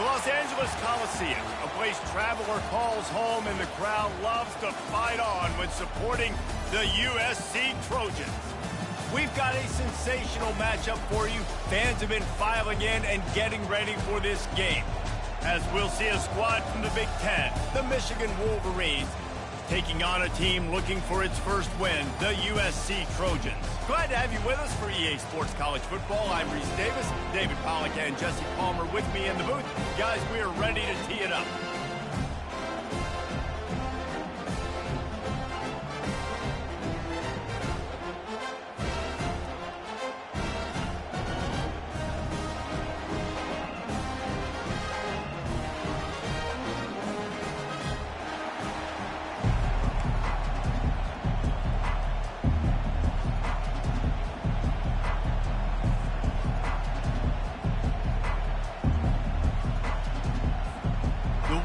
The Los Angeles Coliseum, a place traveler calls home and the crowd loves to fight on when supporting the USC Trojans. We've got a sensational matchup for you. Fans have been filing in and getting ready for this game, as we'll see a squad from the Big Ten, the Michigan Wolverines, taking on a team looking for its first win, the USC Trojans. Glad to have you with us for EA Sports College Football. I'm Reese Davis, David Pollack and Jesse Palmer with me in the booth. Guys, we are ready to tee it up.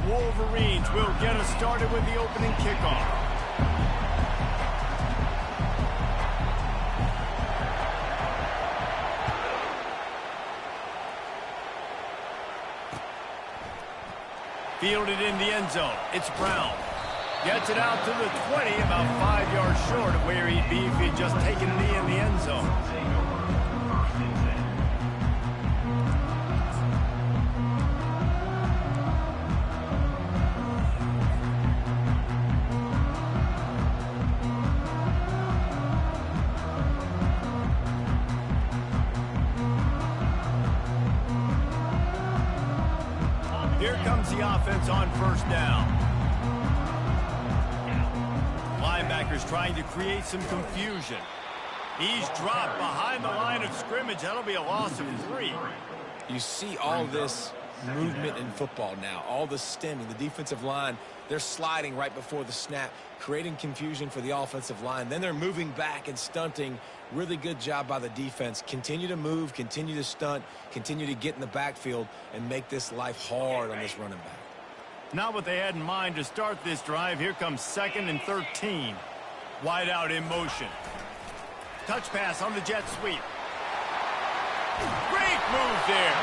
Wolverines will get us started with the opening kickoff. Fielded in the end zone. It's Brown. Gets it out to the 20, about 5 yards short of where he'd be if he'd just taken a knee in the end zone. Here comes the offense on first down. Linebackers trying to create some confusion. He's dropped behind the line of scrimmage. That'll be a loss of 3. You see all this movement in football now, all the stemming, the defensive line, they're sliding right before the snap, creating confusion for the offensive line. Then they're moving back and stunting. Really good job by the defense. Continue to move, continue to stunt, continue to get in the backfield and make this life hard on this running back. Not what they had in mind to start this drive. Here comes 2nd and 13. Wide out in motion. Touch pass on the jet sweep. Great move there.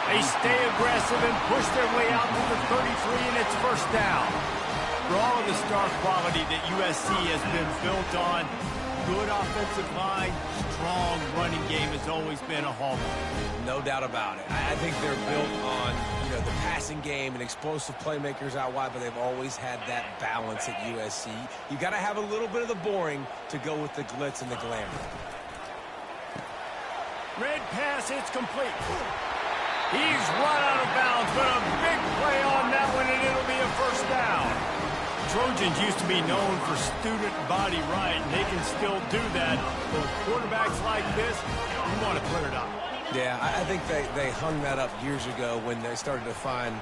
They stay aggressive and push their way out to the 33, and it's first down. For all of the star quality that USC has been built on, good offensive line, strong running game has always been a hallmark. No doubt about it. I think they're built on, the passing game and explosive playmakers out wide, but they've always had that balance at USC. You got to have a little bit of the boring to go with the glitz and the glamour. Red pass, it's complete. He's run out of bounds, but a big play on that one, and it'll be a first down. Trojans used to be known for student body right, and they can still do that. But with quarterbacks like this, you want to clear it up. Yeah, I think they hung that up years ago when they started to find,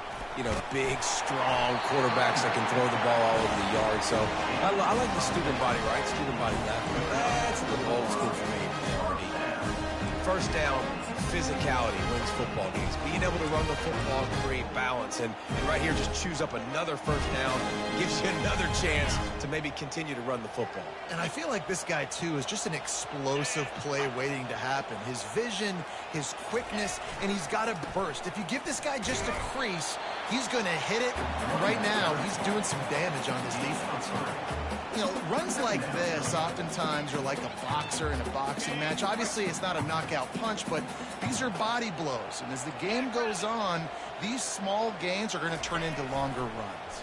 big, strong quarterbacks that can throw the ball all over the yard. So I like the student body right, student body left. That's a little old school for me. First down, physicality wins football games. Being able to run the football and create balance. And right here, just choose up another first down. Gives you another chance to maybe continue to run the football. And I feel like this guy, too, is just an explosive play waiting to happen. His vision, his quickness, and he's got a burst. If you give this guy just a crease, he's going to hit it. And right now, he's doing some damage on this defense. Runs like this oftentimes are like a boxer in a boxing match. Obviously, it's not a knockout punch, but these are body blows. And as the game goes on, these small gains are going to turn into longer runs.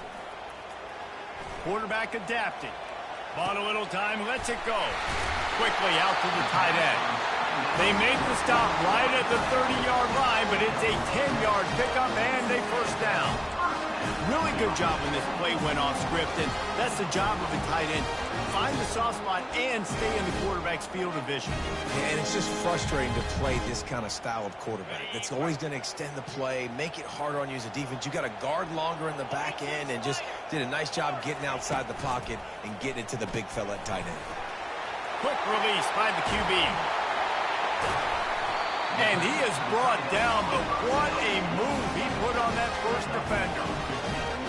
Quarterback adapting. Bought a little time, lets it go. Quickly out to the tight end. They make the stop right at the 30-yard line, but it's a 10-yard pickup and a first down. Really good job when this play went off script, and that's the job of a tight end. Find the soft spot and stay in the quarterback's field of vision. And it's just frustrating to play this kind of style of quarterback. That's always going to extend the play, make it harder on you as a defense. You got to guard longer in the back end, and just did a nice job getting outside the pocket and getting it to the big fella at tight end. Quick release by the QB. And he is brought down, but what a move he put on that first defender.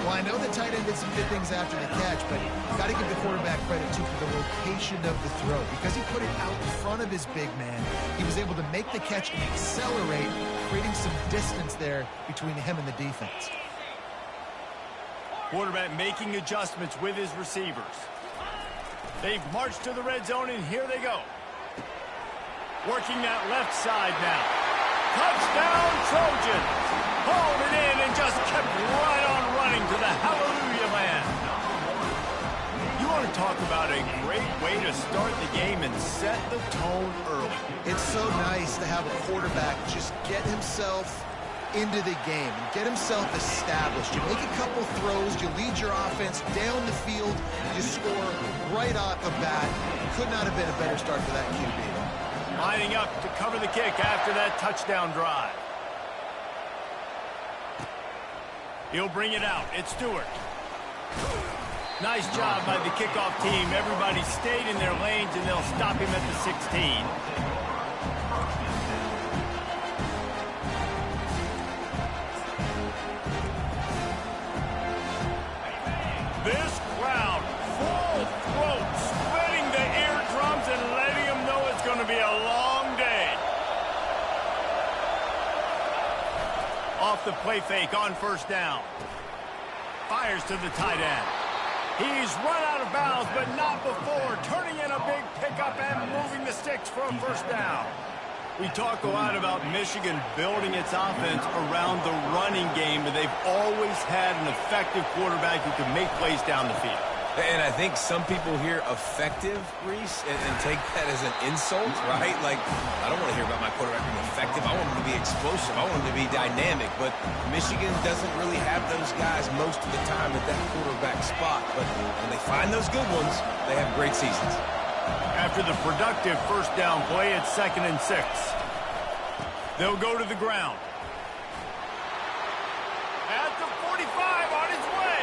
Well, I know the tight end did some good things after the catch, but you got to give the quarterback credit, too, for the location of the throw. Because he put it out in front of his big man, he was able to make the catch and accelerate, creating some distance there between him and the defense. Quarterback making adjustments with his receivers. They've marched to the red zone, and here they go. Working that left side now. Touchdown, Trojans! Hauled it in and just kept right on running to the hallelujah land. You want to talk about a great way to start the game and set the tone early. It's so nice to have a quarterback just get himself into the game and get himself established. You make a couple throws, you lead your offense down the field, you score right off the bat. Could not have been a better start for that QB. Lining up to cover the kick after that touchdown drive. He'll bring it out. It's Stewart. Nice job by the kickoff team. Everybody stayed in their lanes, and they'll stop him at the 16. This crowd, full throat, spreading the eardrums and letting them know it's going to be a long day. Off the play fake on first down. Fires to the tight end. He's run out of bounds, but not before turning in a big pickup and moving the sticks for a first down. We talk a lot about Michigan building its offense around the running game, but they've always had an effective quarterback who can make plays down the field. And I think some people hear effective, Reese, and take that as an insult, right? Like, I don't want to hear about my quarterback being effective. I want him to be explosive. I want him to be dynamic. But Michigan doesn't really have those guys most of the time at that quarterback spot. But when they find those good ones, they have great seasons. After the productive first down play, it's 2nd and 6. They'll go to the ground. At the 45 on his way.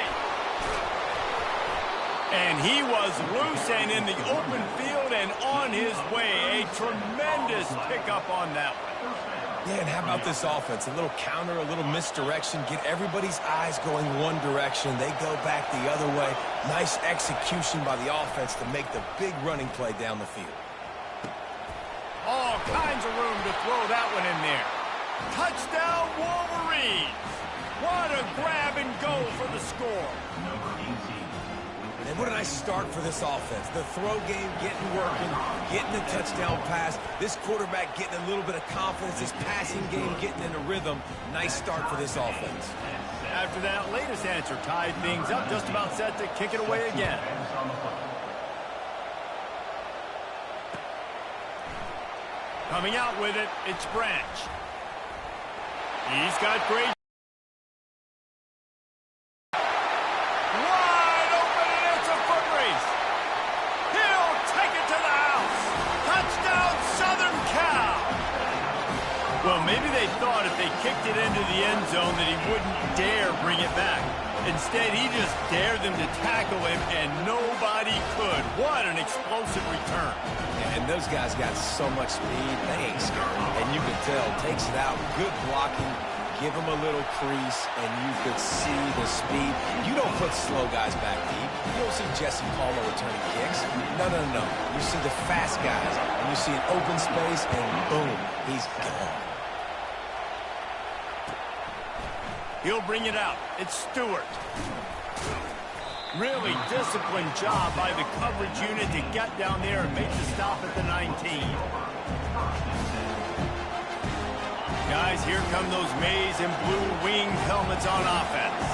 And he was loose and in the open field and on his way. A tremendous pickup on that one. Yeah, and how about this offense? A little counter, a little misdirection. Get everybody's eyes going one direction. They go back the other way. Nice execution by the offense to make the big running play down the field. All kinds of room to throw that one in there. Touchdown, Wolverines. What a grab and go for the score. And what a nice start for this offense. The throw game getting working, getting the touchdown pass. This quarterback getting a little bit of confidence. This passing game getting in a rhythm. Nice start for this offense. After that latest answer tied things up, just about set to kick it away again. Coming out with it, it's Branch. He's got great. Wide open, and it's a foot race. He'll take it to the house. Touchdown, Southern Cal. Well, maybe they thought if they kicked it into the end zone that he wouldn't dare bring it back. Instead, he just dared them to tackle him, and nobody could. What an explosive return. And those guys got so much speed, they ain't scared. And you can tell, takes it out, good blocking, give him a little crease, and you could see the speed. You don't put slow guys back deep. You don't see Jesse Paulo returning kicks. No, no, no. You see the fast guys, and you see an open space, and boom, he's gone. He'll bring it out. It's Stewart. Really disciplined job by the coverage unit to get down there and make the stop at the 19. Guys, here come those maize and blue winged helmets on offense.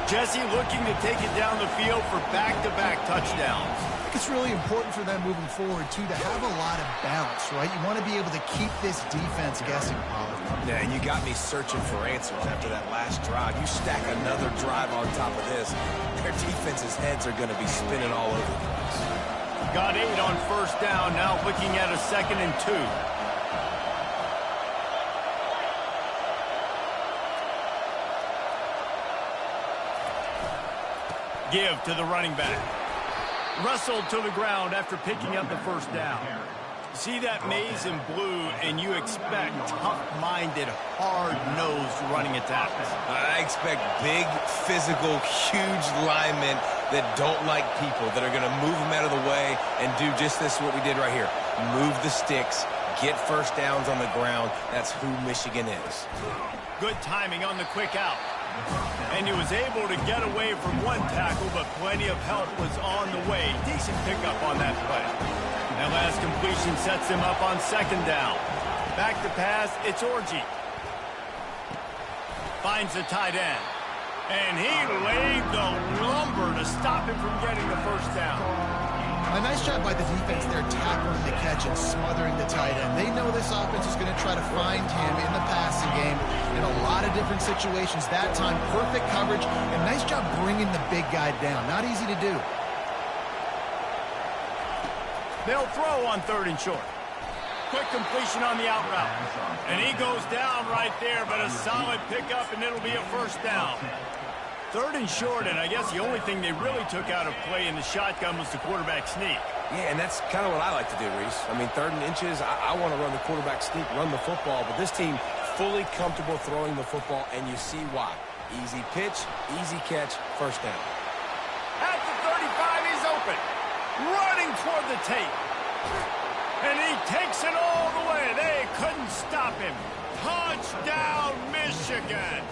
Jesse looking to take it down the field for back-to-back touchdowns. I think it's really important for them moving forward, too, to have a lot of bounce, right? You want to be able to keep this defense guessing, Pollard. Yeah, and you got me searching for answers after that last drive. You stack another drive on top of this, their defense's heads are going to be spinning all over the place. Got 8 on first down, now looking at a 2nd and 2. Give to the running back. Wrestled to the ground after picking up the first down. See that maize in blue, and you expect tough-minded, hard-nosed running attacks. I expect big, physical, huge linemen that don't like people, that are going to move them out of the way and do just this, what we did right here. Move the sticks, get first downs on the ground. That's who Michigan is. Good timing on the quick out. And he was able to get away from one tackle, but plenty of help was on the way. Decent pickup on that play. That last completion sets him up on second down. Back to pass, it's Orji. Finds the tight end. And he laid the lumber to stop him from getting the first down. A nice job by the defense there, tackling the catch and smothering the tight end. They know this offense is going to try to find him in the passing game in a lot of different situations. That time, perfect coverage, and nice job bringing the big guy down. Not easy to do. They'll throw on 3rd and short. Quick completion on the out route. And he goes down right there, but a solid pickup, and it'll be a first down. 3rd and short, and I guess the only thing they really took out of play in the shotgun was the quarterback sneak. Yeah, and that's kind of what I like to do, Reese. I mean, 3rd and inches, I want to run the quarterback sneak, run the football, but this team fully comfortable throwing the football, and you see why. Easy pitch, easy catch, first down. At the 35, he's open. Running toward the tape. And he takes it all the way. They couldn't stop him. Touchdown, Michigan.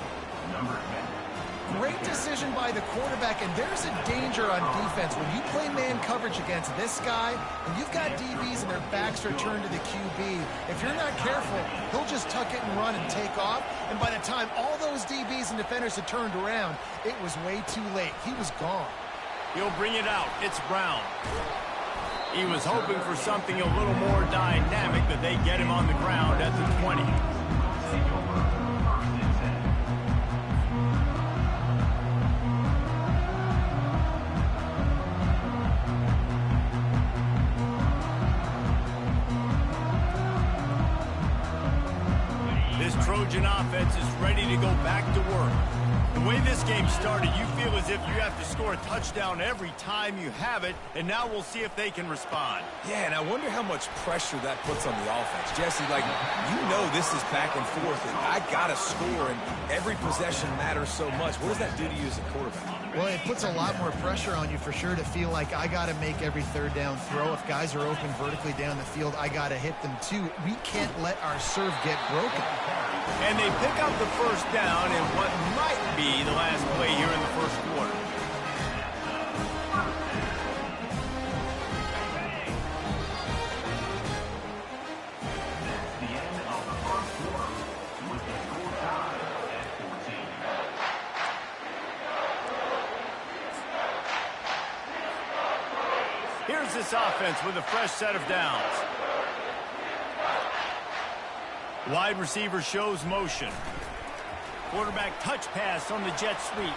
Great decision by the quarterback, and there's a danger on defense. When you play man coverage against this guy, and you've got DBs and their backs are turned to the QB, if you're not careful, he'll just tuck it and run and take off. And by the time all those DBs and defenders had turned around, it was way too late. He was gone. He'll bring it out. It's Brown. He was hoping for something a little more dynamic, but they get him on the ground at the 20. This Trojan offense is ready to go back to work. The way this game started, you feel as if you have to score a touchdown every time you have it, and now we'll see if they can respond. Yeah, and I wonder how much pressure that puts on the offense. Jesse, like, you know this is back and forth, and I got to score, and every possession matters so much. What does that do to you as a quarterback? Well, it puts a lot more pressure on you for sure to feel like I got to make every third down throw. If guys are open vertically down the field, I got to hit them too. We can't let our serve get broken. And they pick up the first down in what might be the last play here in the first quarter. Here's this offense with a fresh set of downs. Wide receiver shows motion. Quarterback touch pass on the jet sweep.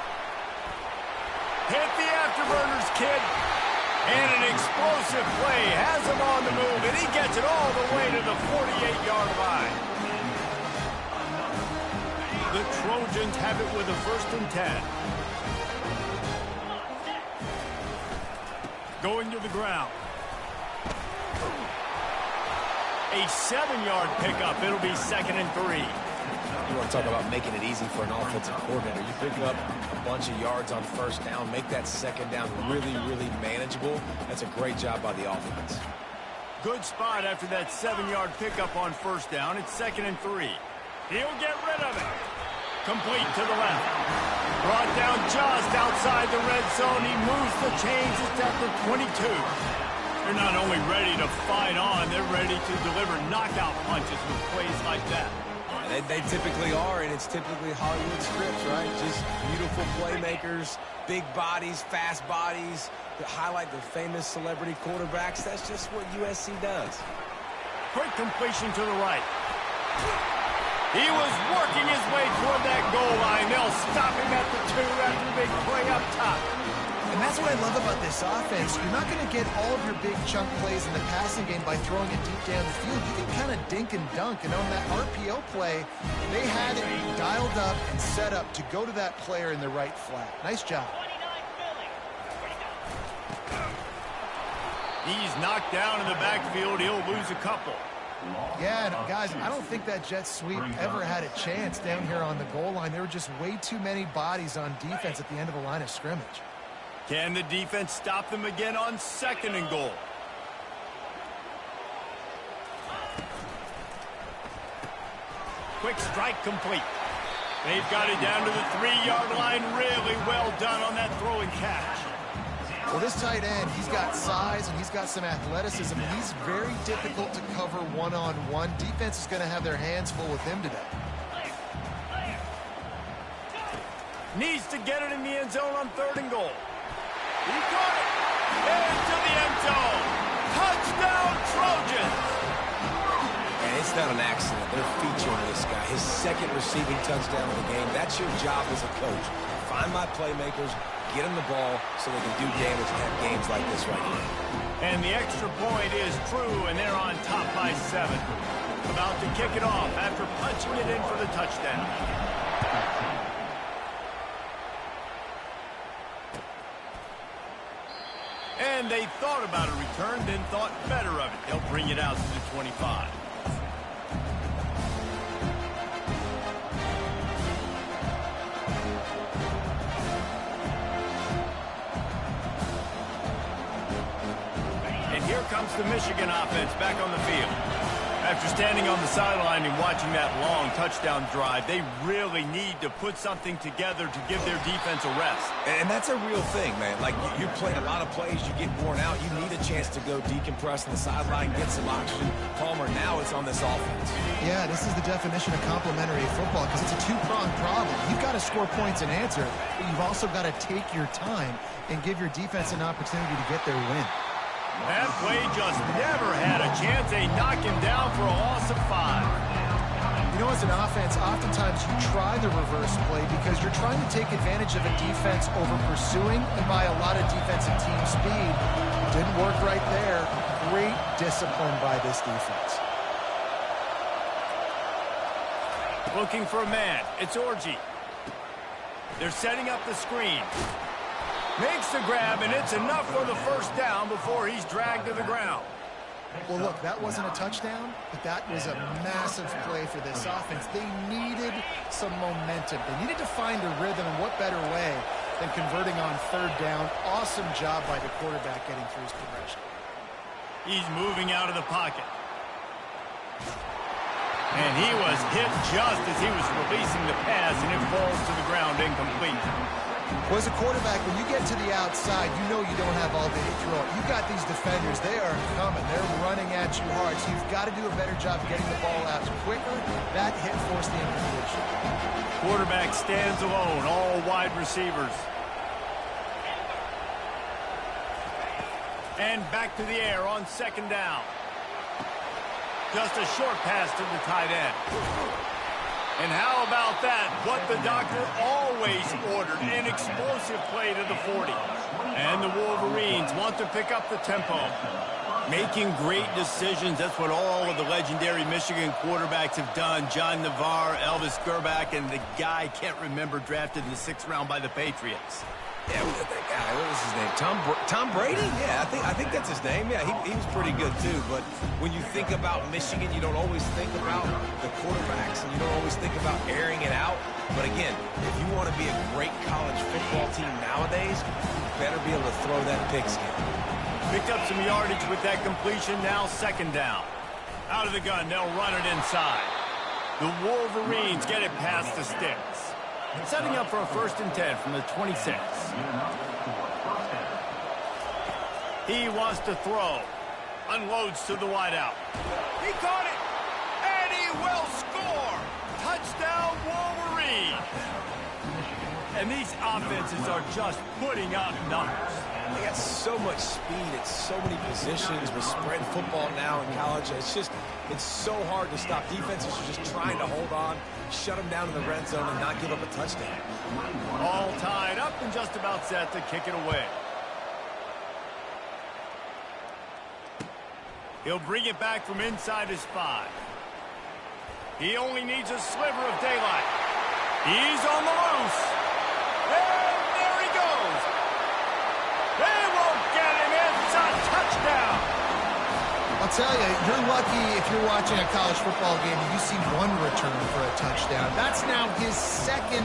Hit the afterburners, kid. And an explosive play has him on the move, and he gets it all the way to the 48-yard line. The Trojans have it with a 1st and 10. Going to the ground. A 7-yard pickup. It'll be 2nd and 3. You want to talk about making it easy for an offensive coordinator. You pick up a bunch of yards on first down, make that second down really, really manageable. That's a great job by the offense. Good spot after that 7-yard pickup on first down. It's 2nd and 3. He'll get rid of it. Complete to the left. Brought down just outside the red zone. He moves the chains. It's at the 22. They're not only ready to fight on, they're ready to deliver knockout punches with plays like that. They typically are, and it's typically Hollywood scripts, right? Just beautiful playmakers, big bodies, fast bodies that highlight the famous celebrity quarterbacks. That's just what USC does. Quick completion to the right. He was working his way toward that goal line. They'll stop him at the 2 after the big play up top. And that's what I love about this offense. You're not going to get all of your big chunk plays in the passing game by throwing it deep down the field. You can kind of dink and dunk. And on that RPO play, they had it dialed up and set up to go to that player in the right flat. Nice job. He's knocked down in the backfield. He'll lose a couple. Yeah, and guys, I don't think that jet sweep ever had a chance down here on the goal line. There were just way too many bodies on defense at the end of the line of scrimmage. Can the defense stop them again on 2nd and goal? Quick strike complete. They've got it down to the 3-yard line. Really well done on that throw and catch. Well, this tight end, he's got size and he's got some athleticism. He's very difficult to cover one-on-one. Defense is going to have their hands full with him today. Needs to get it in the end zone on 3rd and goal. He got it. Into the end zone. Touchdown, Trojans. And it's not an accident. They're featuring this guy. His 2nd receiving touchdown of the game. That's your job as a coach. Find my playmakers, get them the ball so they can do damage and have games like this right here. And the extra point is true, and they're on top by 7. About to kick it off after punching it in for the touchdown. And they thought about a return, then thought better of it. They'll bring it out to the 25. And here comes the Michigan offense back on the field. After standing on the sideline and watching that long touchdown drive, they really need to put something together to give their defense a rest. And that's a real thing, man. Like, you play a lot of plays, you get worn out, you need a chance to go decompress on the sideline, get some oxygen. Palmer, now it's on this offense. Yeah, this is the definition of complementary football because it's a two-pronged problem. You've got to score points and answer, but you've also got to take your time and give your defense an opportunity to get their win. That play just never had a chance. They knock him down for a loss of 5. You know, as an offense, oftentimes you try the reverse play because you're trying to take advantage of a defense over pursuing and by a lot of defensive team speed. Didn't work right there. Great discipline by this defense. Looking for a man. It's Orji. They're setting up the screen. Makes the grab, and it's enough for the first down before he's dragged to the ground. Well, look, that wasn't a touchdown, but that was a massive play for this offense. They needed some momentum. They needed to find a rhythm, and what better way than converting on 3rd down. Awesome job by the quarterback getting through his progression. He's moving out of the pocket. And he was hit just as he was releasing the pass, and it falls to the ground incomplete. Well, as a quarterback, when you get to the outside, you know you don't have all day to throw it. You've got these defenders. They are coming. They're running at you hard, so you've got to do a better job getting the ball out quicker. That hit forced the incompletion. Quarterback stands alone, all wide receivers. And back to the air on 2nd down. Just a short pass to the tight end. And how about that? What the doctor always ordered, an explosive play to the 40. And the Wolverines want to pick up the tempo. Making great decisions, that's what all of the legendary Michigan quarterbacks have done. John Navarre, Elvis Gerbach, and the guy, can't remember, drafted in the 6th round by the Patriots. Yeah, that guy, what was his name? Tom Brady? Yeah, I think that's his name. Yeah, he was pretty good, too. But when you think about Michigan, you don't always think about the quarterbacks, and you don't always think about airing it out. But again, if you want to be a great college football team nowadays, you better be able to throw that pigskin. Picked up some yardage with that completion, now 2nd down. Out of the gun, they'll run it inside. The Wolverines get it past the sticks. Setting up for a 1st and 10 from the 26. He wants to throw. Unloads to the wideout. He caught it! And he will score! Touchdown, Wolverine! And these offenses are just putting up numbers. They got so much speed at so many positions with spread football now in college. It's so hard to stop. Defenses are just trying to hold on, shut them down in the red zone, and not give up a touchdown. All tied up and just about set to kick it away. He'll bring it back from inside his 5. He only needs a sliver of daylight. He's on the loose. And there he goes. They won't get him. It's a touchdown. I'll tell you, you're lucky if you're watching a college football game and you see one return for a touchdown. That's now his second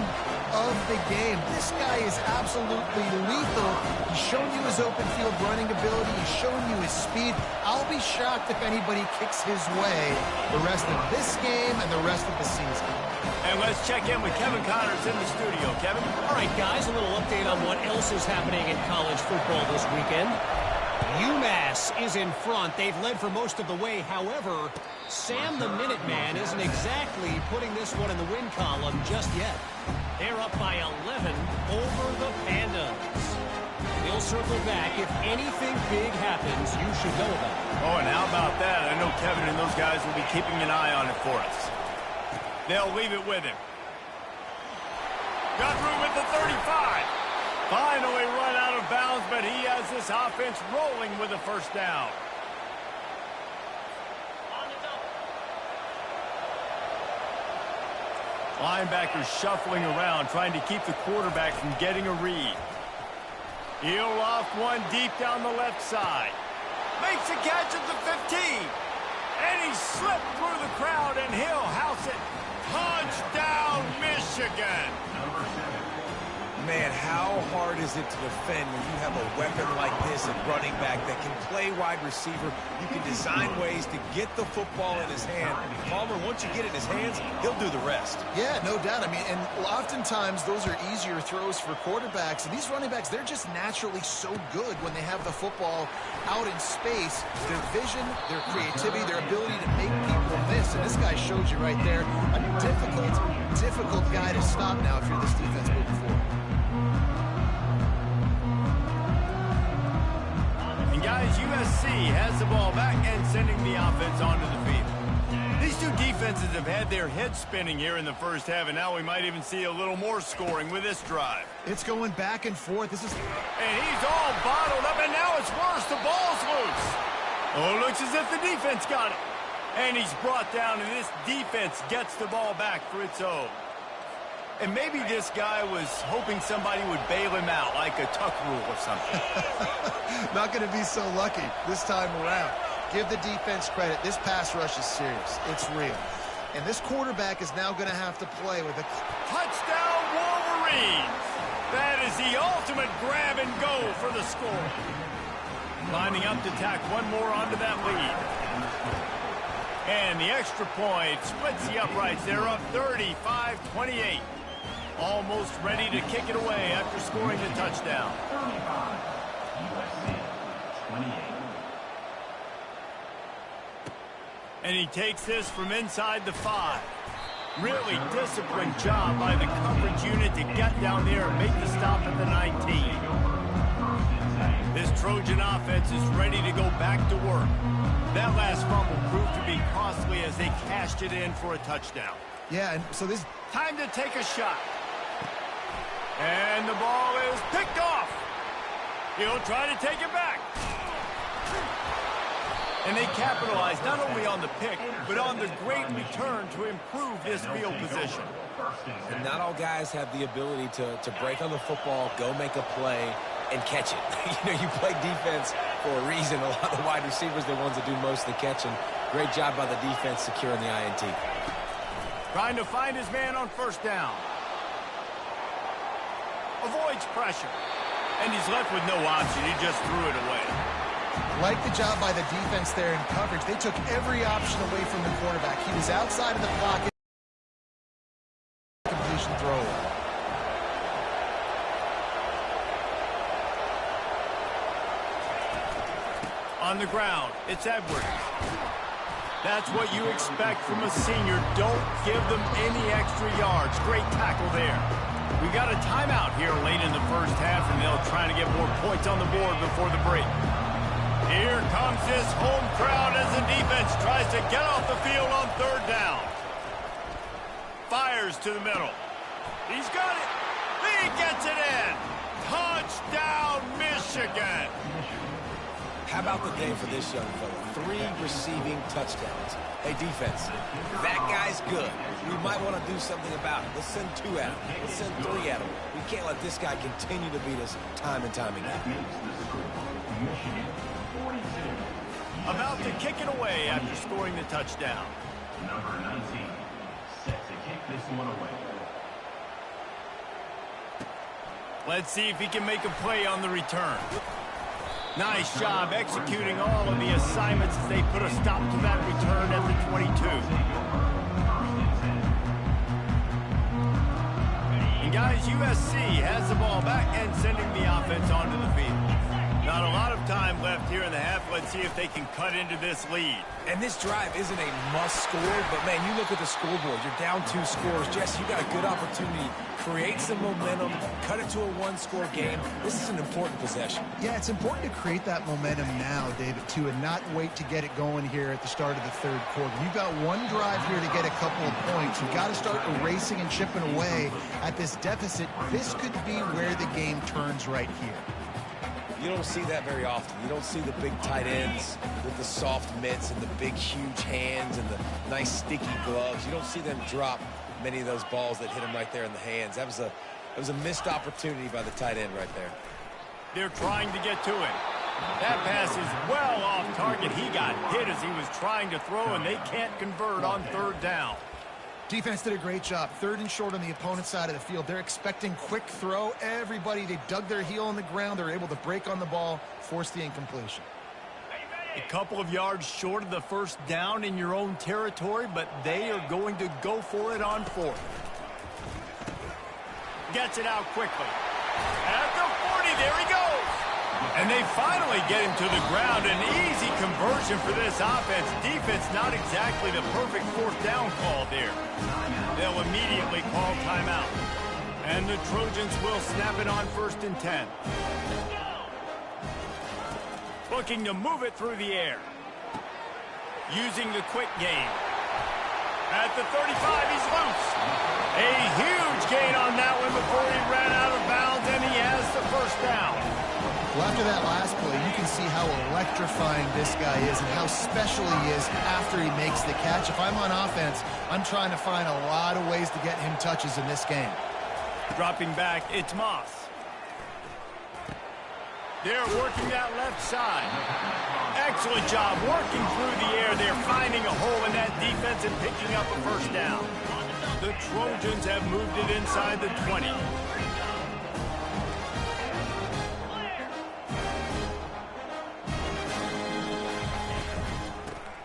of the game. This guy is absolutely lethal. He's shown you his open field running ability. He's shown you his speed. I'll be shocked if anybody kicks his way the rest of this game and the rest of the season. And let's check in with Kevin Connors in the studio. Kevin? All right, guys, a little update on what else is happening in college football this weekend. UMass is in front. They've led for most of the way. However, Sam the Minuteman isn't exactly putting this one in the win column just yet. They're up by 11 over the Pandas. They'll circle back. If anything big happens, you should know about it. Oh, and how about that? I know Kevin and those guys will be keeping an eye on it for us. They'll leave it with him. Got room at the 35. Finally run out of bounds, but he has this offense rolling with a first down. Linebackers shuffling around, trying to keep the quarterback from getting a read. He'll loft one deep down the left side. Makes a catch at the 15. And he slipped through the crowd, and he'll house it. Touchdown, Michigan. Man, how hard is it to defend when you have a weapon like this at running back that can play wide receiver? You can design ways to get the football in his hand. Palmer, once you get it in his hands, he'll do the rest. Yeah, no doubt. I mean, and oftentimes those are easier throws for quarterbacks. And these running backs, they're just naturally so good when they have the football out in space. Their vision, their creativity, their ability to make people miss. And this guy showed you right there. A difficult guy to stop now if you're this defense moving forward. Guys, USC has the ball back and sending the offense onto the field. These two defenses have had their heads spinning here in the first half, and now we might even see a little more scoring with this drive. It's going back and forth. And he's all bottled up, and now it's worse. The ball's loose. Oh, it looks as if the defense got it. And he's brought down, and this defense gets the ball back for its own. And maybe this guy was hoping somebody would bail him out, like a tuck rule or something. Not going to be so lucky this time around. Give the defense credit. This pass rush is serious. It's real. And this quarterback is now going to have to play with a touchdown Wolverines. That is the ultimate grab and go for the score. Lining up to tack one more onto that lead. And the extra point splits the uprights. They're up 35-28. Almost ready to kick it away after scoring the touchdown. 35, USC, 28. And he takes this from inside the 5. Really disciplined job by the coverage unit to get down there and make the stop at the 19. This Trojan offense is ready to go back to work. That last fumble proved to be costly as they cashed it in for a touchdown. Yeah, and so this time to take a shot. And the ball is picked off. He'll try to take it back. And they capitalize not only on the pick, but on the great return to improve this field position. And not all guys have the ability to break on the football, go make a play, and catch it. You play defense for a reason. A lot of the wide receivers are the ones that do most of the catching. Great job by the defense securing the INT. Trying to find his man on first down. Avoids pressure. And he's left with no option. He just threw it away. Like the job by the defense there in coverage. They took every option away from the quarterback. He was outside of the pocket. Completion throw. On the ground, it's Edwards. That's what you expect from a senior. Don't give them any extra yards. Great tackle there. We got a timeout here late in the first half, and they'll try to get more points on the board before the break. Here comes this home crowd as the defense tries to get off the field on third down. Fires to the middle. He's got it. He gets it in. Touchdown, Michigan. How about the day for this young fella? 3 receiving touchdowns. Hey, defense, that guy's good. We might want to do something about it. Let's send 2 at him. Let's send 3 at him. We can't let this guy continue to beat us time and time again. About to kick it away after scoring the touchdown. Number 19, set to kick this one away. Let's see if he can make a play on the return. Nice job executing all of the assignments as they put a stop to that return at the 22. And guys, USC has the ball back and sending the offense onto the field. Not a lot of time left here in the half. Let's see if they can cut into this lead. And this drive isn't a must score, but man, you look at the scoreboard. You're down 2 scores. Jess, you got a good opportunity. Create some momentum, cut it to a 1-score game. This is an important possession. Yeah, it's important to create that momentum now, David, too, and not wait to get it going here at the start of the third quarter. You've got one drive here to get a couple of points. You've got to start erasing and chipping away at this deficit. This could be where the game turns right here. You don't see that very often. You don't see the big tight ends with the soft mitts and the big, huge hands and the nice, sticky gloves. You don't see them drop many of those balls that hit them right there in the hands. That was a missed opportunity by the tight end right there. They're trying to get to it. That pass is well off target. He got hit as he was trying to throw, and they can't convert on third down. Defense did a great job. 3rd and short on the opponent's side of the field. They're expecting quick throw. Everybody, they dug their heel on the ground. They're able to break on the ball, force the incompletion. A couple of yards short of the first down in your own territory, but they are going to go for it on 4th. Gets it out quickly. At the 40, there he goes. And they finally get him to the ground. An easy conversion for this offense. Defense not exactly the perfect 4th down call there. They'll immediately call timeout. And the Trojans will snap it on 1st and 10. Looking to move it through the air. Using the quick game. At the 35, he's loose. A huge gain on that one before he ran out of bounds, and he has the 1st down. Well, after that last play, you can see how electrifying this guy is and how special he is after he makes the catch. If I'm on offense, I'm trying to find a lot of ways to get him touches in this game. Dropping back, it's Moss. They're working that left side. Excellent job working through the air. They're finding a hole in that defense and picking up a 1st down. The Trojans have moved it inside the 20.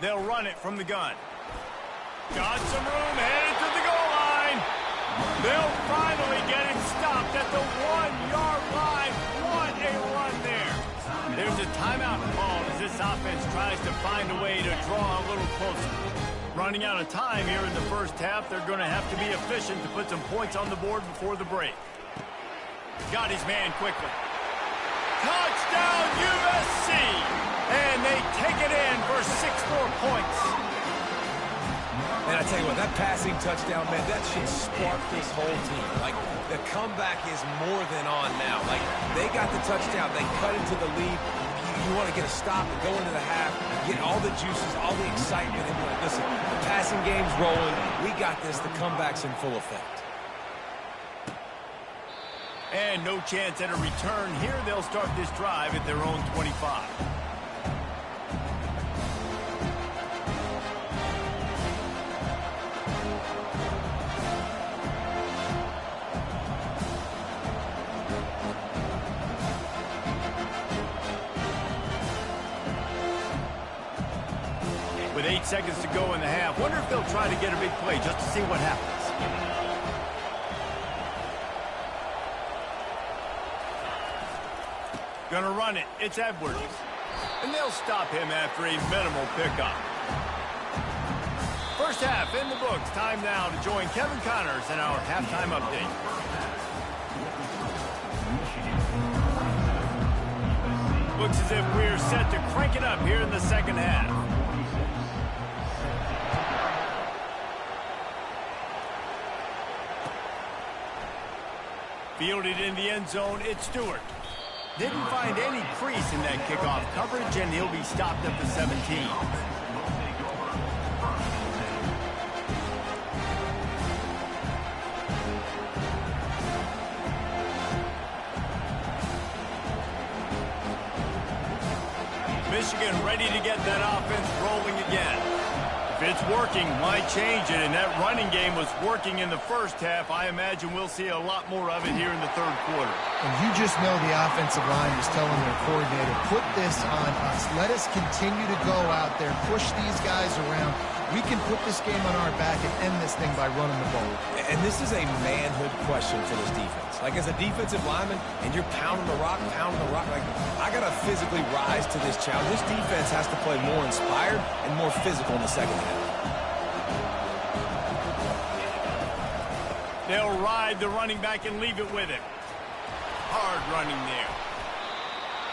They'll run it from the gun. Got some room, headed to the goal line. They'll finally get it stopped at the 1-yard line. What a run there. There's a timeout called as this offense tries to find a way to draw a little closer. Running out of time here in the first half, they're going to have to be efficient to put some points on the board before the break. Got his man quickly. Touchdown USC! And they take it in for 6 more points. And I tell you what, that passing touchdown, man, that should spark this whole team. Like, the comeback is more than on now. Like, they got the touchdown. They cut into the lead. You want to get a stop and go into the half, get all the juices, all the excitement. And like, listen, the passing game's rolling. We got this. The comeback's in full effect. And no chance at a return here. They'll start this drive at their own 25. With 8 seconds to go in the half, wonder if they'll try to get a big play just to see what happens. Gonna run it. It's Edwards. And they'll stop him after a minimal pickup. First half in the books. Time now to join Kevin Connors in our halftime update. Looks as if we're set to crank it up here in the second half. Fielded in the end zone, it's Stewart. Didn't find any crease in that kickoff coverage, and he'll be stopped at the 17. Michigan ready to get that offense rolling again. If it's working, why change it? And that running game was working in the first half. I imagine we'll see a lot more of it here in the third quarter. And you just know the offensive line is telling their coordinator, put this on us. Let us continue to go out there, push these guys around. We can put this game on our back and end this thing by running the ball. And this is a manhood question for this defense. Like, as a defensive lineman, and you're pounding the rock, like, I got to physically rise to this challenge. This defense has to play more inspired and more physical in the second half. They'll ride the running back and leave it with him. Hard running there.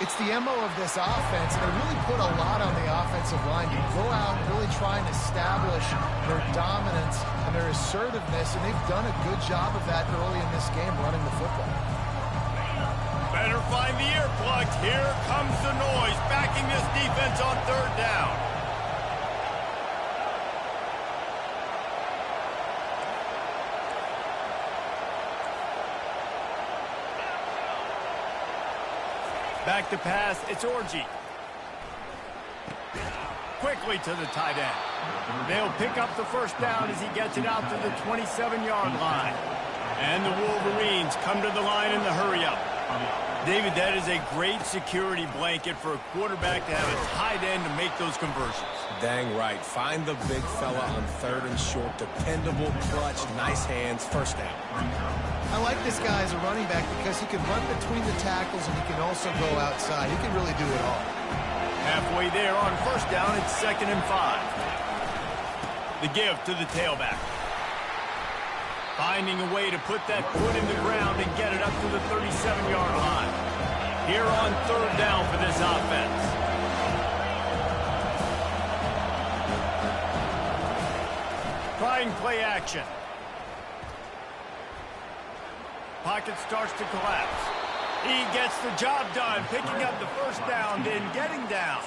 It's the MO of this offense, and they really put a lot on the offensive line to go out and really try and establish their dominance and their assertiveness, and they've done a good job of that early in this game running the football. Better find the earplugs. Here comes the noise, backing this defense on third down. Back to pass, it's Orji. Quickly to the tight end. They'll pick up the first down as he gets it out to the 27-yard line. And the Wolverines come to the line in the hurry-up. David, that is a great security blanket for a quarterback to have a tight end to make those conversions. Dang right. Find the big fella on third and short. Dependable, clutch, nice hands, first down. I like this guy as a running back because he can run between the tackles and he can also go outside. He can really do it all. Halfway there on first down, it's 2nd and 5. The give to the tailback. Finding a way to put that foot in the ground and get it up to the 37-yard line. Here on third down for this offense. Trying play action. Pocket starts to collapse. He gets the job done, picking up the first down, then getting down.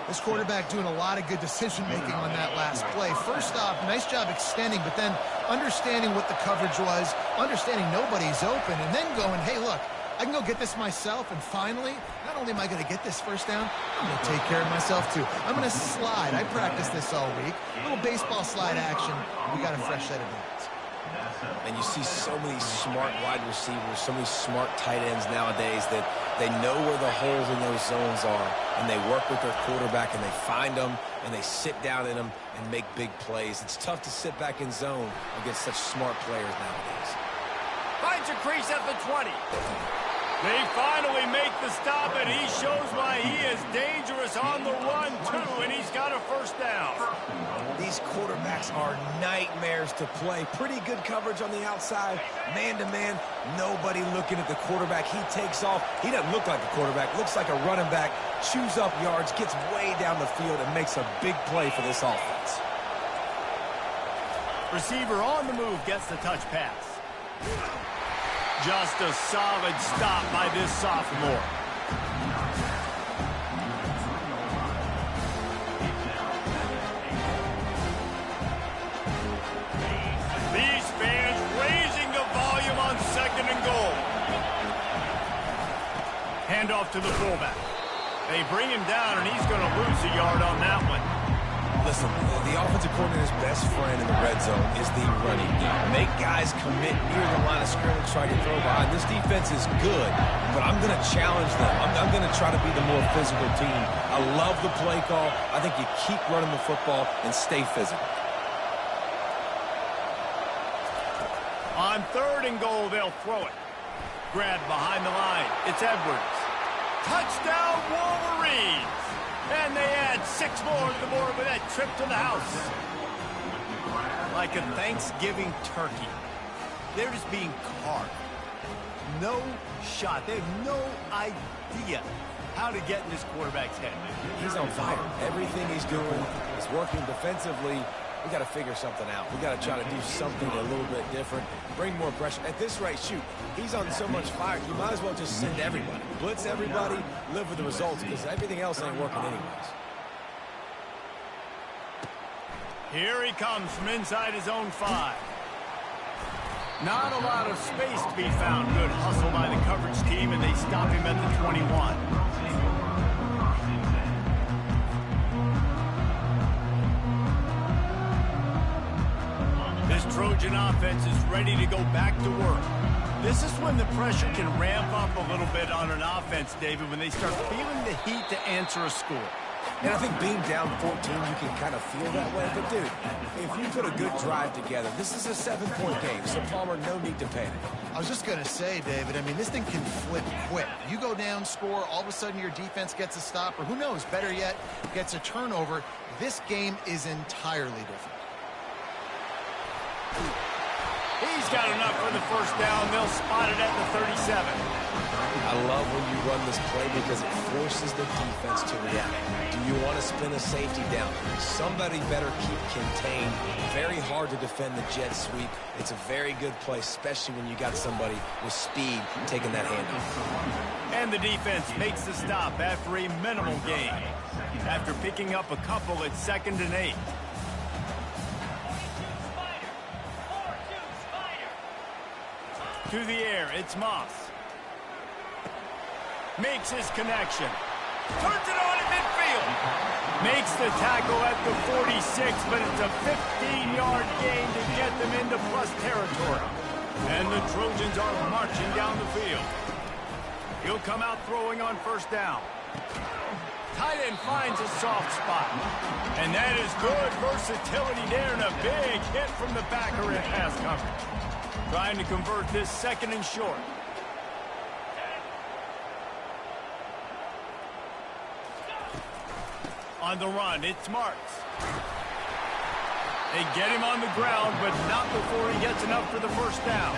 This quarterback doing a lot of good decision-making on that last play. First off, nice job extending, but then understanding what the coverage was, understanding nobody's open, and then going, hey, look, I can go get this myself, and finally, not only am I going to get this first down, I'm going to take care of myself, too. I'm going to slide. I practiced this all week. A little baseball slide action. We got a fresh set of hands. And you see so many smart wide receivers, so many smart tight ends nowadays that they know where the holes in those zones are, and they work with their quarterback, and they find them, and they sit down in them and make big plays. It's tough to sit back in zone against such smart players nowadays. Finds a crease at the 20. They finally make the stop, and he shows why he is dangerous on the run, too, and he's got a first down. These quarterbacks are nightmares to play. Pretty good coverage on the outside. Man-to-man, nobody looking at the quarterback. He takes off. He doesn't look like a quarterback. Looks like a running back. Chews up yards, gets way down the field, and makes a big play for this offense. Receiver on the move gets the touch pass. Just a solid stop by this sophomore. These fans raising the volume on 2nd and goal. Handoff to the fullback. They bring him down, and he's going to lose a yard on that one. Listen, the offensive coordinator's best friend in the red zone is the running game. Make guys commit near the line of scrimmage, try to throw behind. This defense is good, but I'm going to challenge them. I'm going to try to be the more physical team. I love the play call. I think you keep running the football and stay physical. On 3rd and goal, they'll throw it. Grabbed behind the line. It's Edwards. Touchdown, Wolverines! And they add 6 more to the board with that trip to the house. Like a Thanksgiving turkey. They're just being carved. No shot. They have no idea how to get in this quarterback's head. He's on fire. Everything he's doing is working defensively. We got to figure something out. We got to try to do something a little bit different. Bring more pressure. At this rate, shoot, he's on so much fire, you might as well just send everybody. Blitz everybody, live with the results, because everything else ain't working anyways. Here he comes from inside his own 5. Not a lot of space to be found. Good hustle by the coverage team, and they stop him at the 21. This Trojan offense is ready to go back to work. This is when the pressure can ramp up a little bit on an offense, David, when they start feeling the heat to answer a score. And I think being down 14, you can kind of feel that way. But, dude, if you put a good drive together, this is a 7-point game. So, Palmer, no need to panic. I was just going to say, David, I mean, this thing can flip quick. You go down, score, all of a sudden your defense gets a stop, or who knows, better yet, gets a turnover. This game is entirely different. He's got enough for the first down. They'll spot it at the 37. I love when you run this play because it forces the defense to react. Do you want to spin a safety down? Somebody better keep contained. Very hard to defend the jet sweep. It's a very good play, especially when you got somebody with speed taking that handoff. And the defense makes the stop after a minimal gain. After picking up a couple at 2nd and 8. To the air, it's Moss. Makes his connection. Turns it on at midfield. Makes the tackle at the 46, but it's a 15-yard gain to get them into plus territory. And the Trojans are marching down the field. He'll come out throwing on first down. Tight end finds a soft spot. And that is good versatility there, and a big hit from the backer in pass coverage. Trying to convert this 2nd and short. On the run, it's Marks. They get him on the ground, but not before he gets enough for the first down.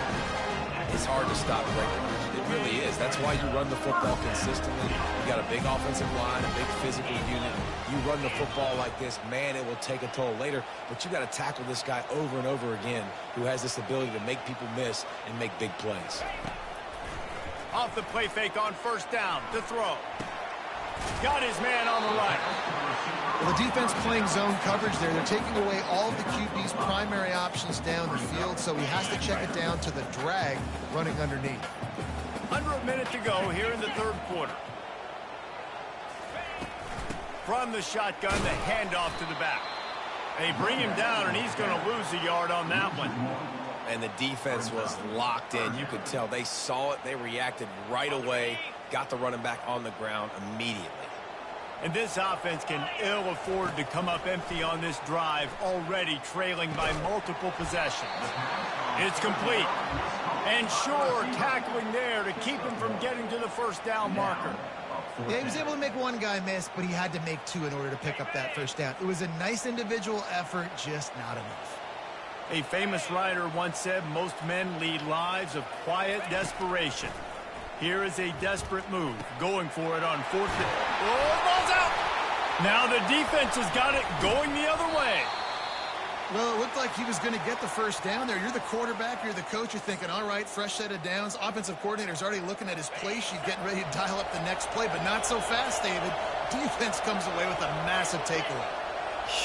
It's hard to stop breaking. It really is. That's why you run the football consistently. You got a big offensive line, a big physical unit. You run the football like this, man, it will take a toll later. But you got to tackle this guy over and over again who has this ability to make people miss and make big plays. Off the play fake on first down to throw. Got his man on the right. Well, the defense playing zone coverage there. They're taking away all of the QB's primary options down the field, so he has to check it down to the drag running underneath. Under a minute to go here in the 3rd quarter. From the shotgun, the handoff to the back. They bring him down, and he's going to lose a yard on that one. And the defense was locked in. You could tell they saw it. They reacted right away. Got the running back on the ground immediately. And this offense can ill afford to come up empty on this drive, already trailing by multiple possessions. It's complete. And sure, tackling there to keep him from getting to the first down marker. Yeah, he was able to make one guy miss, but he had to make 2 in order to pick up that first down. It was a nice individual effort, just not enough. A famous writer once said, most men lead lives of quiet desperation. Here is a desperate move, going for it on 4th. Oh, ball's out! Now the defense has got it going the other way. Well, it looked like he was going to get the first down there. You're the quarterback, you're the coach, you're thinking, all right, fresh set of downs. Offensive coordinator's already looking at his play sheet, getting ready to dial up the next play, but not so fast, David. Defense comes away with a massive takeaway.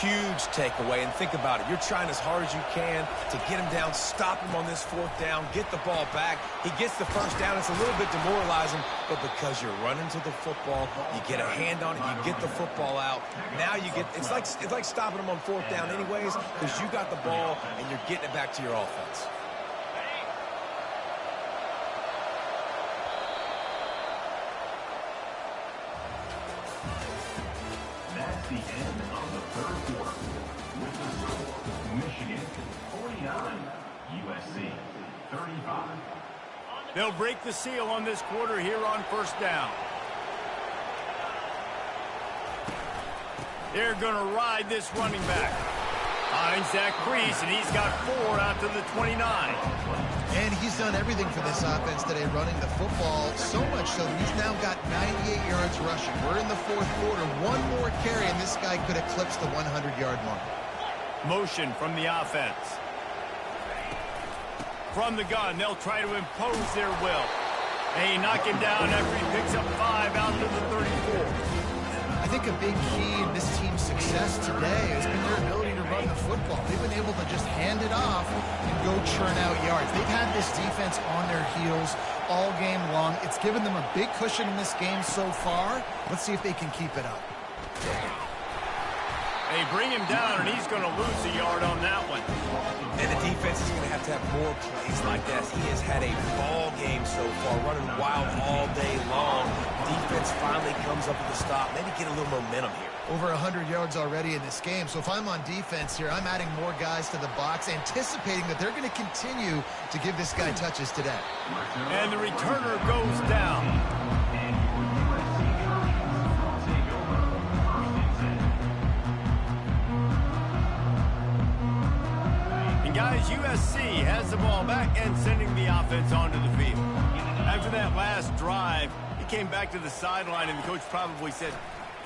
Huge takeaway, and think about it. You're trying as hard as you can to get him down, stop him on this 4th down, get the ball back. He gets the first down. It's a little bit demoralizing, but because you're running to the football, you get a hand on it, you get the football out. Now you get, it's like stopping him on 4th down anyways, because you got the ball and you're getting it back to your offense. That's the end of the 3rd quarter. With the score, Michigan 49, USC 35. They'll break the seal on this quarter here on first down. They're going to ride this running back. Finds that crease, and he's got 4 out to the 29. And he's done everything for this offense today, running the football, so much so that he's now got 98 yards rushing. We're in the 4th quarter. One more carry, and this guy could eclipse the 100-yard mark. Motion from the offense. From the gun, they'll try to impose their will. They knock him down after he picks up 5 out to the 34. I think a big key in this team's success today has been their ability to run the football. They've been able to just hand it off and go churn out yards. They've had this defense on their heels all game long. It's given them a big cushion in this game so far. Let's see if they can keep it up. They bring him down, and he's going to lose a yard on that one. And the defense to have more plays like that. He has had a ball game so far, running wild all day long. Defense finally comes up with a stop. Maybe get a little momentum here. Over 100 yards already in this game. So if I'm on defense here, I'm adding more guys to the box, anticipating that they're going to continue to give this guy touches today. And the returner goes down. And guys, USC has the ball back and sending the offense onto the field. After that last drive, he came back to the sideline, and the coach probably said,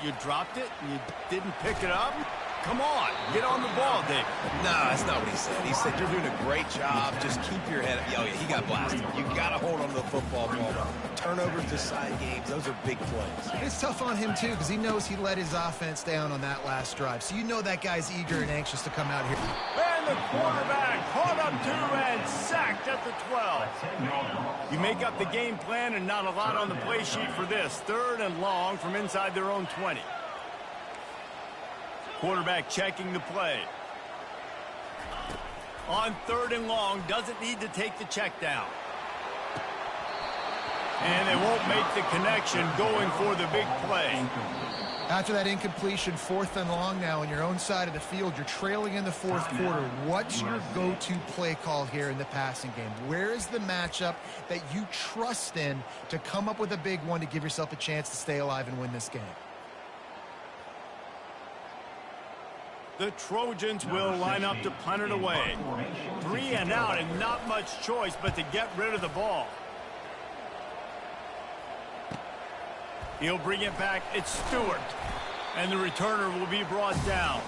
"You dropped it and you didn't pick it up? Come on, get on the ball, Dave." No, that's not what he said. He said, "You're doing a great job. Just keep your head up." Oh, yeah, he got blasted. You got to hold on to the football ball. Turnovers decide games. Those are big plays. It's tough on him, too, because he knows he let his offense down on that last drive. So you know that guy's eager and anxious to come out here. And the quarterback caught up to and sacked at the 12. You make up the game plan and not a lot on the play sheet for this. 3rd and long from inside their own 20. Quarterback checking the play. On 3rd and long, doesn't need to take the check down. And they won't make the connection going for the big play. After that incompletion, 4th and long now on your own side of the field, you're trailing in the 4th quarter. What's your go-to play call here in the passing game? Where is the matchup that you trust in to come up with a big one to give yourself a chance to stay alive and win this game? The Trojans will line up to punt it away. 3 and out and not much choice but to get rid of the ball. He'll bring it back. It's Stewart. And the returner will be brought down.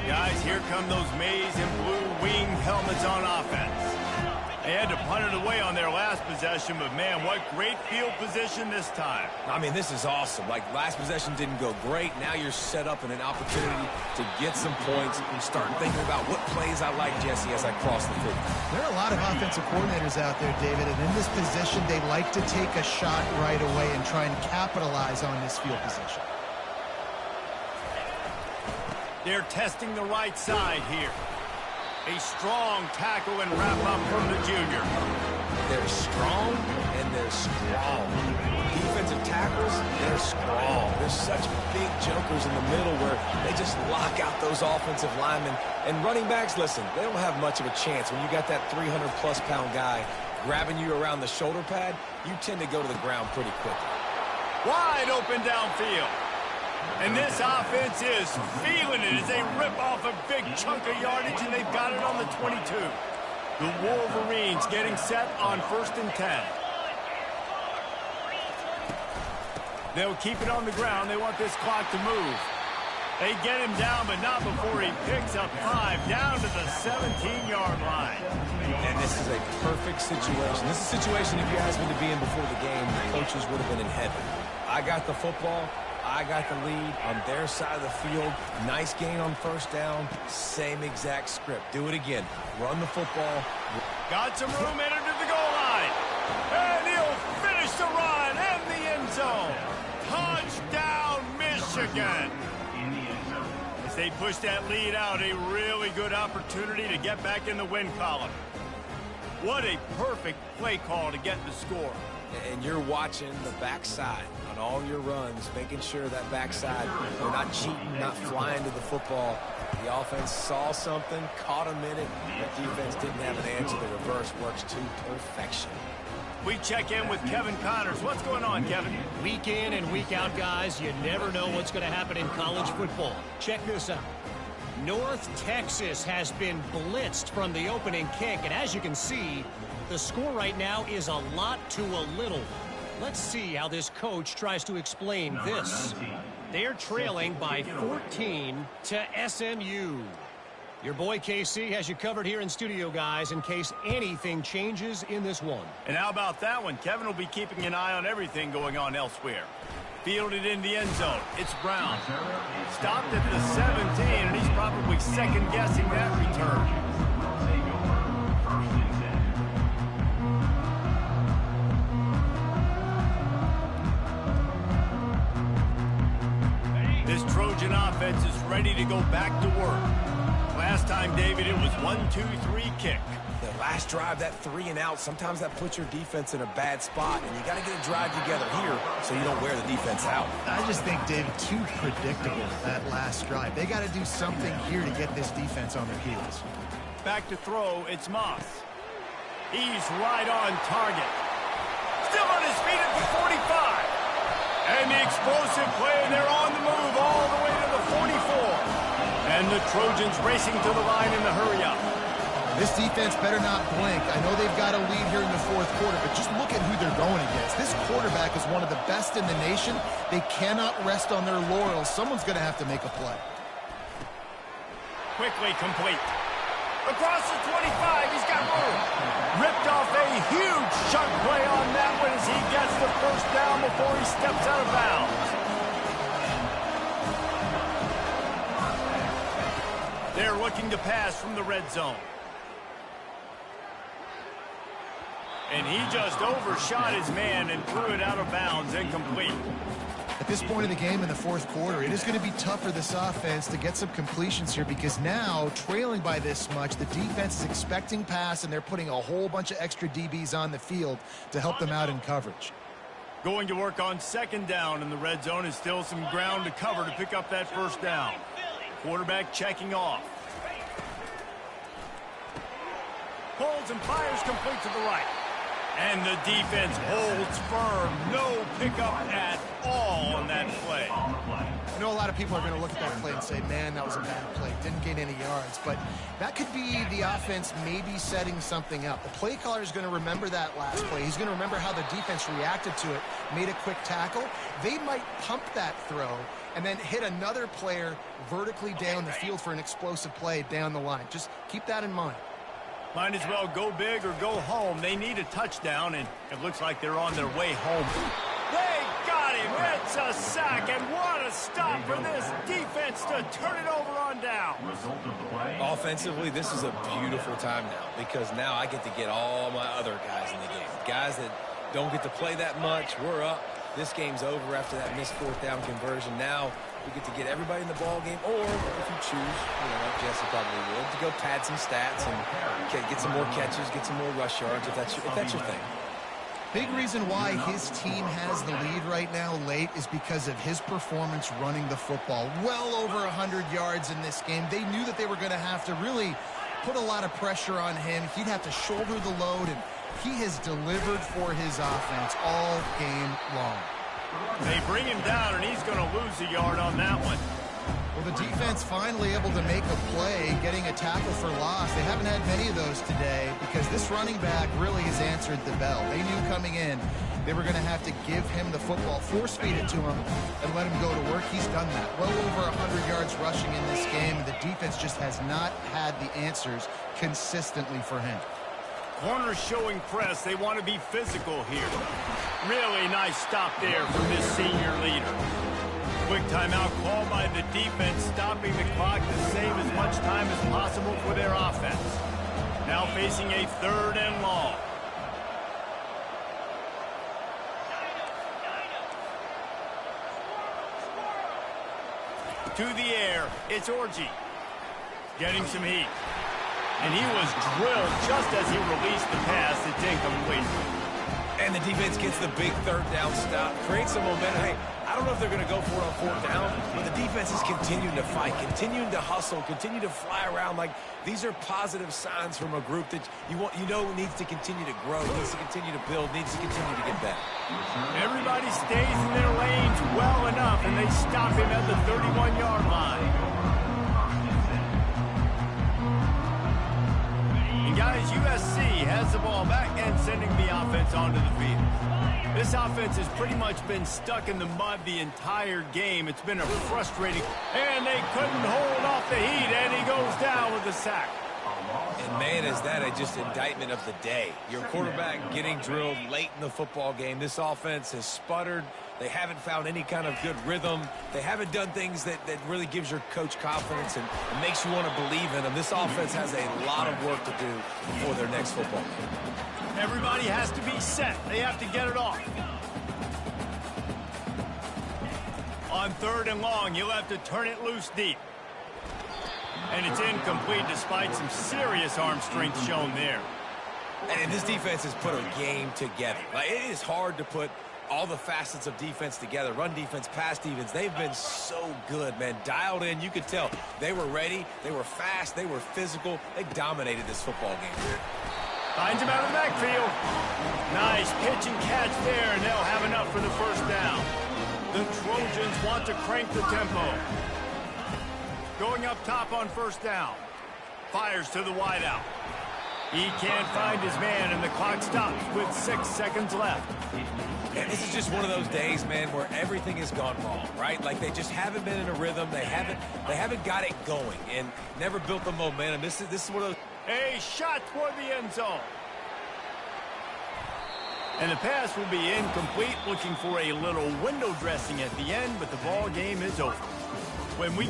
Guys, here come those maize and blue winged helmets on offense. They had to punt it away on their last possession, but man, what great field position this time. I mean, this is awesome. Like, last possession didn't go great. Now you're set up in an opportunity to get some points. Start thinking about what plays I like, Jesse, as I cross the field. There are a lot of offensive coordinators out there, David, and in this position, they like to take a shot right away and try and capitalize on this field position. They're testing the right side here. A strong tackle and wrap up from the junior. They're strong and they're strong. Defensive tackles, they're strong. There's such big jokers in the middle where they just lock out those offensive linemen. And running backs, listen, they don't have much of a chance. When you got that 300-plus pound guy grabbing you around the shoulder pad, you tend to go to the ground pretty quickly. Wide open downfield. And this offense is feeling it as they rip off a big chunk of yardage, and they've got it on the 22. The Wolverines getting set on 1st and 10. They'll keep it on the ground. They want this clock to move. They get him down, but not before he picks up 5 down to the 17-yard line. And this is a perfect situation. This is a situation, if you asked me to be in before the game, the coaches would have been in heaven. I got the football. I got the lead on their side of the field. Nice gain on 1st down. Same exact script. Do it again. Run the football. Got some room headed to the goal line. And he'll finish the run in the end zone. Touchdown, Michigan. As they push that lead out, a really good opportunity to get back in the win column. What a perfect play call to get the score. And you're watching the backside on all your runs, making sure that backside, they're not cheating, not flying to the football. The offense saw something, caught him in it. The defense didn't have an answer. The reverse works to perfection. We check in with Kevin Connors. What's going on, Kevin? Week in and week out, guys, you never know what's going to happen in college football. Check this out. North Texas has been blitzed from the opening kick, and as you can see, the score right now is a lot to a little. Let's see how this coach tries to explain this. They're trailing by 14 to SMU. Your boy KC has you covered here in studio, guys, in case anything changes in this one. And how about that one? Kevin will be keeping an eye on everything going on elsewhere. Fielded in the end zone. It's Brown. Stopped at the 17, and he's probably second-guessing that return. This Trojan offense is ready to go back to work. Last time, David, it was 1-2-3 kick. The last drive, that 3 and out, sometimes that puts your defense in a bad spot, and you got to get a drive together here so you don't wear the defense out. I just think, David, too predictable, that last drive. They got to do something here to get this defense on their heels. Back to throw, it's Moss. He's right on target. Still on his feet at the 45. And the explosive play, and they're on the move all the way to the 44. And the Trojans racing to the line in the hurry-up. This defense better not blink. I know they've got a lead here in the fourth quarter, but just look at who they're going against. This quarterback is one of the best in the nation. They cannot rest on their laurels. Someone's going to have to make a play. Quickly complete. Across the 25, he's got room. Ripped off a huge chunk play on that one as he gets the first down before he steps out of bounds. They're looking to pass from the red zone. And he just overshot his man and threw it out of bounds, incomplete. At this point in the game in the fourth quarter, it is going to be tough for this offense to get some completions here because now, trailing by this much, the defense is expecting pass, and they're putting a whole bunch of extra DBs on the field to help them out in coverage. Going to work on second down in the red zone is still some ground to cover to pick up that first down. Quarterback checking off. Holds and fires complete to the right. And the defense holds firm. No pickup at all on that play. I know a lot of people are going to look at that play and say, man, that was a bad play. Didn't gain any yards. But that could be the offense maybe setting something up. The play caller is going to remember that last play. He's going to remember how the defense reacted to it, made a quick tackle. They might pump that throw and then hit another player vertically down the field for an explosive play down the line. Just keep that in mind. Might as well go big or go home. They need a touchdown, and it looks like they're on their way home. They got him. It's a sack, and what a stop for this defense to turn it over on down. Offensively, this is a beautiful time now because now I get to get all my other guys in the game. Guys that don't get to play that much. We're up. This game's over after that missed fourth down conversion. Now we get to get everybody in the ball game, or if you choose, like Jesse probably would, to go pad some stats and get some more catches, get some more rush yards if that's your thing. Big reason why his team has the lead right now late is because of his performance running the football. Well over 100 yards in this game. They knew that they were going to have to really put a lot of pressure on him. He'd have to shoulder the load, and he has delivered for his offense all game long. They bring him down, and he's going to lose a yard on that one. Well, the defense finally able to make a play, getting a tackle for loss. They haven't had many of those today because this running back really has answered the bell. They knew coming in they were going to have to give him the football, force feed it to him, and let him go to work. He's done that. Well over 100 yards rushing in this game, and the defense just has not had the answers consistently for him. Corners showing press. They want to be physical here. Really nice stop there from this senior leader. Quick timeout call by the defense, stopping the clock to save as much time as possible for their offense. Now facing a third and long. To the air, it's Orji. Getting some heat. And he was drilled just as he released the pass. It's incomplete. And the defense gets the big third down stop, creates some momentum. Hey, I don't know if they're going to go for it on fourth down, but the defense is continuing to fight, continuing to hustle, continue to fly around. Like, these are positive signs from a group that you know needs to continue to grow, needs to continue to build, needs to continue to get better. Everybody stays in their lanes well enough, and they stop him at the 31-yard line. And guys, USC has the ball back and sending the offense onto the field. This offense has pretty much been stuck in the mud the entire game. It's been a frustrating, and they couldn't hold off the heat, and he goes down with a sack. And man, is that just indictment of the day. Your quarterback getting drilled late in the football game. This offense has sputtered. They haven't found any kind of good rhythm. They haven't done things that really gives your coach confidence and makes you want to believe in them. This offense has a lot of work to do before their next football game. Everybody has to be set. They have to get it off. On 3rd and long, you'll have to turn it loose deep. And it's incomplete despite some serious arm strength shown there. And this defense has put a game together. Like, it is hard to put all the facets of defense together. Run defense, pass defense. They've been so good, man. Dialed in. You could tell they were ready. They were fast. They were physical. They dominated this football game. Finds him out of the backfield. Nice pitch and catch there, and they'll have enough for the first down. The Trojans want to crank the tempo. Going up top on 1st down. Fires to the wideout. He can't find his man, and the clock stops with 6 seconds left. And this is just one of those days, man, where everything has gone wrong, right? Like, they just haven't been in a rhythm. They haven't got it going and never built the momentum. This is one of those. A shot toward the end zone. And the pass will be incomplete, looking for a little window dressing at the end, but the ball game is over. When we